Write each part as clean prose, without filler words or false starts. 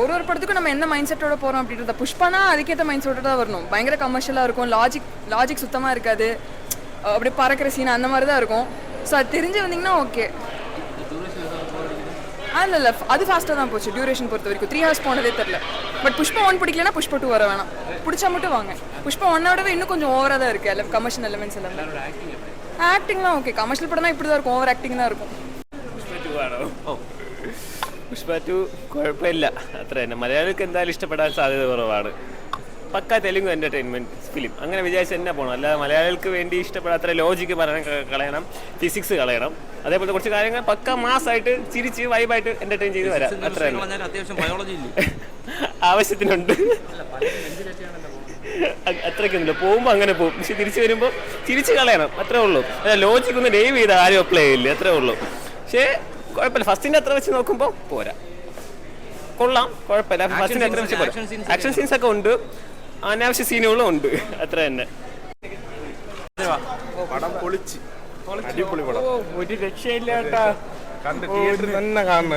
ஒரு படத்துக்கும் நம்ம என்ன மைண்ட் செட்டோட போகிறோம் அப்படின்றத புஷ்பானா அதுக்கேற்ற மைண்ட் செட்டோட தான் வரணும். பயங்கர கமர்ஷியலாக இருக்கும், லாஜிக் சுத்தமாக இருக்காது, அப்படியே பறக்கிற சீன் அந்த மாதிரி தான் இருக்கும். ஸோ அது தெரிஞ்சு வந்தீங்கன்னா ஓகே. இல்லை அது ஃபாஸ்ட்டாக தான் போச்சு டியூரேஷன் பொறுத்த வரைக்கும். 3 hours போனதே தெரில. பட் புஷ்பா 1 பிடிக்கலன்னா புஷ்பா 2 வர வேணாம், பிடிச்சா மட்டும் வாங்க. புஷ்பா 1 இன்னும் கொஞ்சம் ஓவராக தான் இருக்குது, எல்லாம் கமர்ஷியல் எலிமெண்ட்ஸ் எல்லாமே. ആക്ടിംഗ് ഓക്കെ, കമേഴ്ഷ്യൽ പടം ഇപ്പോഴും இருக்கும், ഓവർ ആക്ടിംഗ് தான் இருக்கும். പുഷ്പ 2 കുഴപ്പമില്ല, അത്ര തന്നെ. മലയാളികൾക്ക് എന്തായാലും ഇഷ്ടപ്പെടാൻ സാധ്യത കുറവാണ്. പക്ക തെലുങ്ക് എൻ്റർടൈൻമെൻറ്റ് ഫിലിം അങ്ങനെ വിചാരിച്ച് തന്നെ പോകണം. അല്ലാതെ മലയാളികൾക്ക് വേണ്ടി ഇഷ്ടപ്പെടാത്ത ലോജിക്ക് പറയാൻ കളയണം, ഫിസിക്സ് കളയണം, അതേപോലത്തെ കുറച്ച് കാര്യങ്ങൾ പക്ക മാസമായിട്ട് ചിരിച്ച് വൈബായിട്ട് എൻ്റർടൈൻ ചെയ്ത് വരാം. അത്ര ആവശ്യത്തിനുണ്ട്, അത്രയ്ക്കൊന്നുമില്ല. പോകുമ്പോൾ അങ്ങനെ പോകും, പക്ഷെ തിരിച്ചു വരുമ്പോൾ തിരിച്ച് കളയണം, അത്രേ ഉള്ളൂ. ലോജിക്ക് ഒന്ന് ഡൈവ് ചെയ്ത് ആരും അപ്ലൈ ചെയ്യില്ല, അത്രേ ഉള്ളൂ. പക്ഷേ കുഴപ്പമില്ല, ഫസ്റ്റിൻ്റെ അത്ര വെച്ച് നോക്കുമ്പോൾ പോരാ, കൊള്ളാം, കുഴപ്പമില്ല. ഫസ്റ്റിൻ്റെ അത്ര വെച്ച് പോരാ. ആക്ഷൻ സീൻസ് ഒക്കെ ഉണ്ട്, അനാവശ്യ സീനുകളും ഉണ്ട്, അത്ര തന്നെ. പടം പൊളിച്ച്, അടിപൊളി പടം, ഒരു രക്ഷയില്ല കേട്ടാ.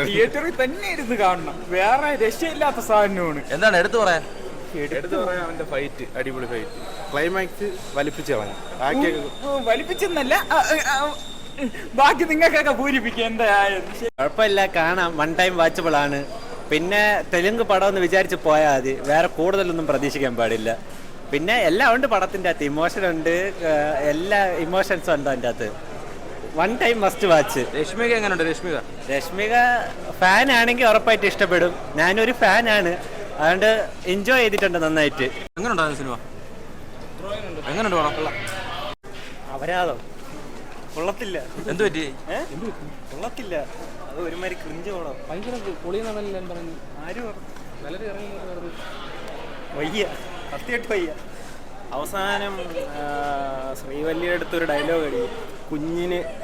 തിയേറ്ററിൽ തന്നെ ഇരുന്ന് കാണണം, വേറെ രക്ഷയില്ലാത്ത സാധനമാണ്. എന്താണ് എടുത്തു പറയാൻ? അവന്റെ ഫൈറ്റ്, അടിപൊളി ഫൈറ്റ്, ക്ലൈമാക്സ് വലിപ്പിച്ച് കളഞ്ഞു. വലിപ്പിച്ചെന്നല്ല, ബാക്കി നിങ്ങൾക്കൊക്കെ പൂരിപ്പിക്കുക. എന്തായാലും കുഴപ്പമില്ല, കാണാം, 1 time വാച്ചബിൾ ആണ്. പിന്നെ തെലുങ്ക് പടം എന്ന് വിചാരിച്ച് പോയാൽ മതി, വേറെ കൂടുതലൊന്നും പ്രതീക്ഷിക്കാൻ പാടില്ല. പിന്നെ എല്ലാം ഉണ്ട് പടത്തിൻ്റെ അകത്ത്, ഇമോഷൻ ഉണ്ട്, എല്ലാ ഇമോഷൻസും ഉണ്ട് അതിൻ്റെ അകത്ത്. 1 time മസ്റ്റ് വാച്ച്. രശ്മിക എങ്ങനെയുണ്ട്? രശ്മിക ഫാൻ ആണെങ്കിൽ ഉറപ്പായിട്ട് ഇഷ്ടപ്പെടും. ഞാനൊരു ഫാനാണ്, അതുകൊണ്ട് എൻജോയ് ചെയ്തിട്ടുണ്ട് നന്നായിട്ട്. എങ്ങനെയുണ്ടായിരുന്നു സിനിമ? എങ്ങനെയുണ്ട് പടം? അപരാധം കൊള്ളത്തില്ല. എന്ത് പറ്റി? കൊള്ളത്തില്ല, അത് ഒരുമാതിരി ക്രിഞ്ച് പോണം. ഭയങ്കര പൊളിയെന്നല്ല പറഞ്ഞു. ആരും വളരെ ഇറങ്ങി വയ്യ, സത്യമായിട്ട് വയ്യ. അവസാനം ശ്രീവല്ലിയുടെ അടുത്തൊരു ഡയലോഗ് അടി,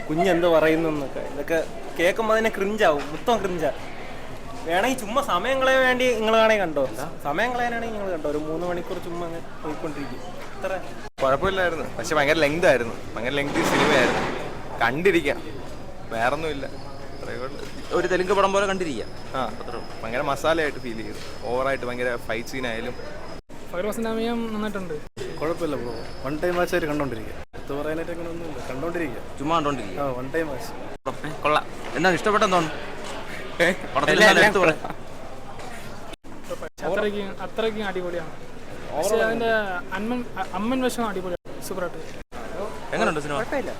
കുഞ്ഞെന്ത് പറയുന്നു എന്നൊക്കെ, ഇതൊക്കെ കേൾക്കുമ്പോൾ തന്നെ ക്രിഞ്ചാവും, മൊത്തം ക്രിഞ്ചാ. വേണമെങ്കിൽ ചുമ്മാ സമയം കളയാൻ വേണ്ടി നിങ്ങൾ വേണമെങ്കിൽ കണ്ടോ, സമയം കളയാനാണെങ്കിൽ നിങ്ങൾ കണ്ടോ, ഒരു 3 മണിക്കൂർ ചുമ്മാ അങ്ങ് പോയിക്കൊണ്ടിരിക്കും. അത്ര കുഴപ്പമില്ലായിരുന്നു, പക്ഷെ ഭയങ്കര ലെങ്ത് ആയിരുന്നു, ഭയങ്കര ലെങ്ത് സിനിമയായിരുന്നു, കണ്ടിരിക്കാം, വേറൊന്നുമില്ല. ഒരു തെലുങ്ക് പടം പോലെ കണ്ടിരിക്കാം. ഭയങ്കര മസാലയായിട്ട് ഫീൽ ചെയ്തു, ഓവറായിട്ട് ഭയങ്കര ഫൈറ്റ് സീനായാലും. സമയം നന്നായിട്ടുണ്ട്, കുഴപ്പമില്ല ബ്രോ. 1 time വാച്ചായിട്ട് കണ്ടോണ്ടിരിക്കുക, അടുത്ത് പറയാനായിട്ട് അങ്ങനെ ഒന്നുമില്ല, കണ്ടോണ്ടിരിക്കുക, ചുമ്മാ കണ്ടോണ്ടിരിക്കുക. 1 time വാച്ച് കൊള്ളാം. എന്താണ് ഇഷ്ടപ്പെട്ടെന്തോന്ന്? അത്രയ്ക്കും അടിപൊളിയാണ്. പക്ഷേ അതിന്റെ അമ്മൻ വശം അടിപൊളിയാണ്, സൂപ്പറായിട്ട്. എങ്ങനെയുണ്ട് സിനിമ? കുഴപ്പമില്ല.